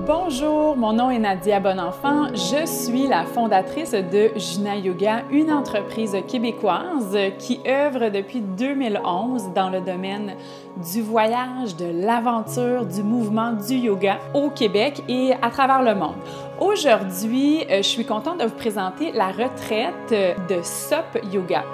Bonjour, mon nom est Nadia Bonenfant. Je suis la fondatrice de Juna Yoga, une entreprise québécoise qui œuvre depuis 2011 dans le domaine du voyage, de l'aventure, du mouvement, du yoga au Québec et à travers le monde. Aujourd'hui, je suis contente de vous présenter la retraite de SOP Yoga.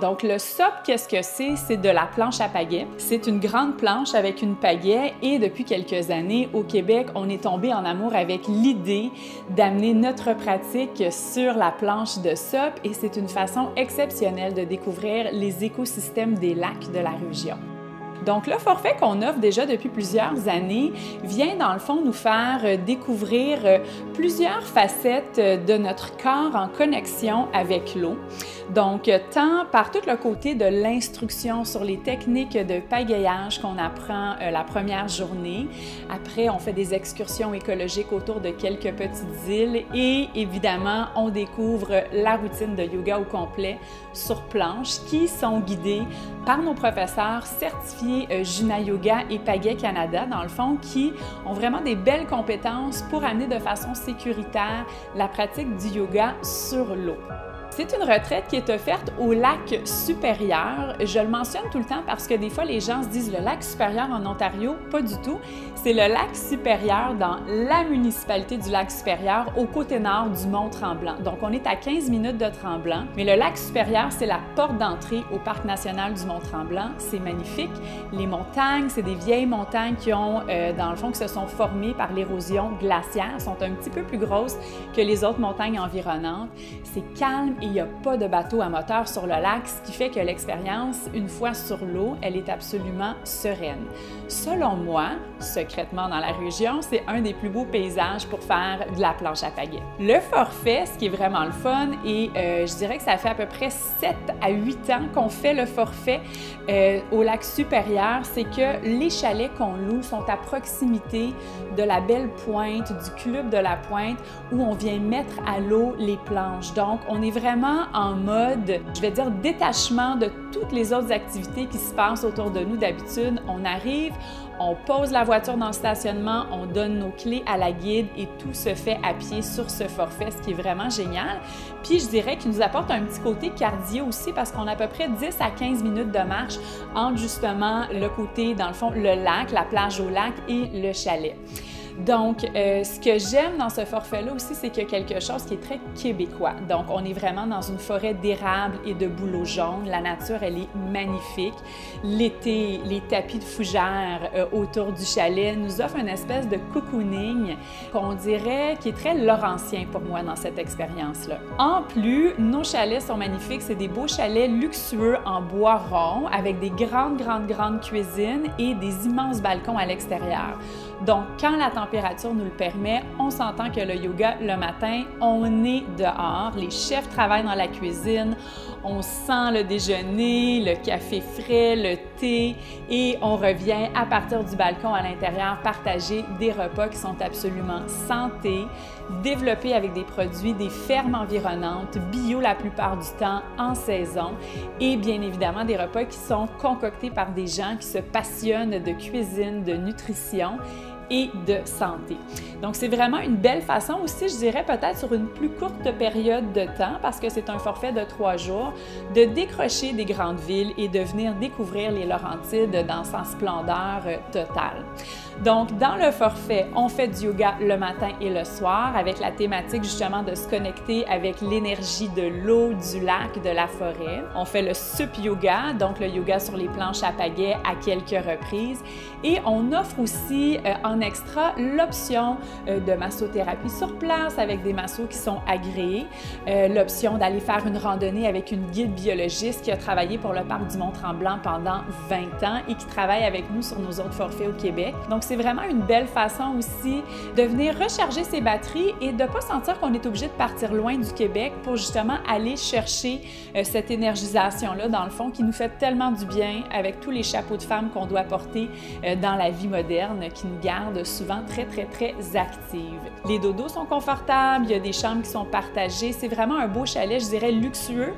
Donc, le SOP, qu'est-ce que c'est? C'est de la planche à pagaie. C'est une grande planche avec une pagaie et depuis quelques années, au Québec, on est tombé en amour avec l'idée d'amener notre pratique sur la planche de SOP et c'est une façon exceptionnelle de découvrir les écosystèmes des lacs de la région. Donc, le forfait qu'on offre déjà depuis plusieurs années vient, dans le fond, nous faire découvrir plusieurs facettes de notre corps en connexion avec l'eau. Donc, tant par tout le côté de l'instruction sur les techniques de pagayage qu'on apprend la première journée. Après, on fait des excursions écologiques autour de quelques petites îles et, évidemment, on découvre la routine de yoga au complet sur planche qui sont guidées par nos professeurs certifiés Juna Yoga et Pagaie Canada, dans le fond, qui ont vraiment des belles compétences pour amener de façon sécuritaire la pratique du yoga sur l'eau. C'est une retraite qui est offerte au lac supérieur. Je le mentionne tout le temps parce que des fois, les gens se disent le lac supérieur en Ontario. Pas du tout. C'est le lac supérieur dans la municipalité du lac supérieur au côté nord du mont Tremblant. Donc, on est à 15 minutes de Tremblant. Mais le lac supérieur, c'est la porte d'entrée au parc national du mont Tremblant. C'est magnifique. Les montagnes, c'est des vieilles montagnes qui ont, dans le fond, qui se sont formées par l'érosion glaciaire, sont un petit peu plus grosses que les autres montagnes environnantes. C'est calme et il n'y a pas de bateau à moteur sur le lac, ce qui fait que l'expérience, une fois sur l'eau, elle est absolument sereine. Selon moi, secrètement dans la région, c'est un des plus beaux paysages pour faire de la planche à pagaie. Le forfait, ce qui est vraiment le fun, et je dirais que ça fait à peu près 7 à 8 ans qu'on fait le forfait au lac supérieur, c'est que les chalets qu'on loue sont à proximité de la belle pointe, du club de la pointe, où on vient mettre à l'eau les planches. Donc, on est vraiment en mode, je vais dire, détachement de toutes les autres activités qui se passent autour de nous d'habitude. On arrive, on pose la voiture dans le stationnement, on donne nos clés à la guide et tout se fait à pied sur ce forfait, ce qui est vraiment génial. Puis je dirais qu'il nous apporte un petit côté cardio aussi parce qu'on a à peu près 10 à 15 minutes de marche entre justement le côté, dans le fond, le lac, la plage au lac et le chalet. Donc, ce que j'aime dans ce forfait-là aussi, c'est qu'il y a quelque chose qui est très québécois. Donc, on est vraiment dans une forêt d'érables et de bouleaux jaunes. La nature, elle est magnifique. L'été, les tapis de fougères autour du chalet nous offrent une espèce de cocooning qu'on dirait qui est très laurentien pour moi dans cette expérience-là. En plus, nos chalets sont magnifiques. C'est des beaux chalets luxueux en bois rond avec des grandes cuisines et des immenses balcons à l'extérieur. Donc, quand la température nous le permet, on s'entend que le yoga, le matin, on est dehors. Les chefs travaillent dans la cuisine, on sent le déjeuner, le café frais, le thé et on revient à partir du balcon à l'intérieur partager des repas qui sont absolument santé, développés avec des produits des fermes environnantes, bio la plupart du temps, en saison et bien évidemment des repas qui sont concoctés par des gens qui se passionnent de cuisine, de nutrition et de santé. Donc, c'est vraiment une belle façon aussi, je dirais peut-être sur une plus courte période de temps, parce que c'est un forfait de 3 jours, de décrocher des grandes villes et de venir découvrir les Laurentides dans sa splendeur totale. Donc, dans le forfait, on fait du yoga le matin et le soir avec la thématique justement de se connecter avec l'énergie de l'eau, du lac, de la forêt. On fait le SUP yoga, donc le yoga sur les planches à pagaie à quelques reprises. Et on offre aussi en extra l'option de massothérapie sur place avec des massos qui sont agréés, l'option d'aller faire une randonnée avec une guide biologiste qui a travaillé pour le parc du Mont-Tremblant pendant 20 ans et qui travaille avec nous sur nos autres forfaits au Québec. Donc, c'est vraiment une belle façon aussi de venir recharger ses batteries et de ne pas sentir qu'on est obligé de partir loin du Québec pour justement aller chercher cette énergisation-là, dans le fond, qui nous fait tellement du bien avec tous les chapeaux de femmes qu'on doit porter dans la vie moderne, qui nous garde garde souvent très, très, très active. Les dodos sont confortables, il y a des chambres qui sont partagées. C'est vraiment un beau chalet, je dirais luxueux,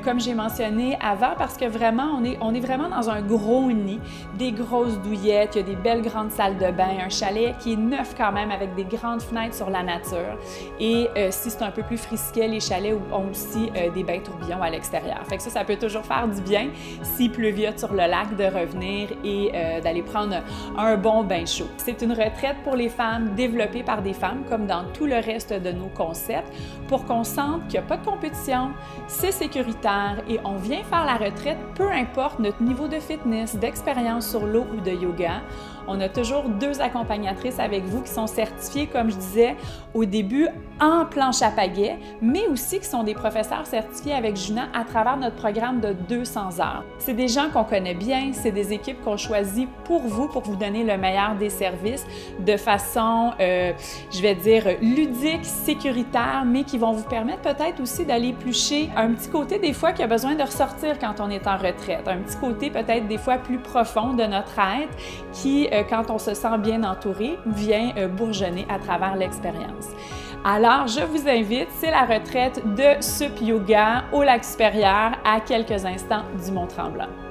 comme j'ai mentionné avant, parce que vraiment, on est vraiment dans un gros nid, des grosses douillettes, il y a des belles grandes salles de bain, un chalet qui est neuf quand même avec des grandes fenêtres sur la nature. Et si c'est un peu plus frisquet, les chalets ont aussi des bains tourbillons à l'extérieur. Fait que ça peut toujours faire du bien s'il pleuviote sur le lac de revenir et d'aller prendre un bon bain chaud. C'est une retraite pour les femmes, développée par des femmes, comme dans tout le reste de nos concepts, pour qu'on sente qu'il n'y a pas de compétition, c'est sécuritaire et on vient faire la retraite, peu importe notre niveau de fitness, d'expérience sur l'eau ou de yoga. On a toujours 2 accompagnatrices avec vous qui sont certifiées, comme je disais au début, en planche à pagaie, mais aussi qui sont des professeurs certifiés avec Juna à travers notre programme de 200 heures. C'est des gens qu'on connaît bien, c'est des équipes qu'on choisit pour vous donner le meilleur des services de façon, je vais dire, ludique, sécuritaire, mais qui vont vous permettre peut-être aussi d'aller éplucher un petit côté des fois qui a besoin de ressortir quand on est en retraite, un petit côté peut-être des fois plus profond de notre être qui, quand on se sent bien entouré, vient bourgeonner à travers l'expérience. Alors, je vous invite, c'est la retraite de Sup Yoga au Lac Supérieur à quelques instants du Mont-Tremblant.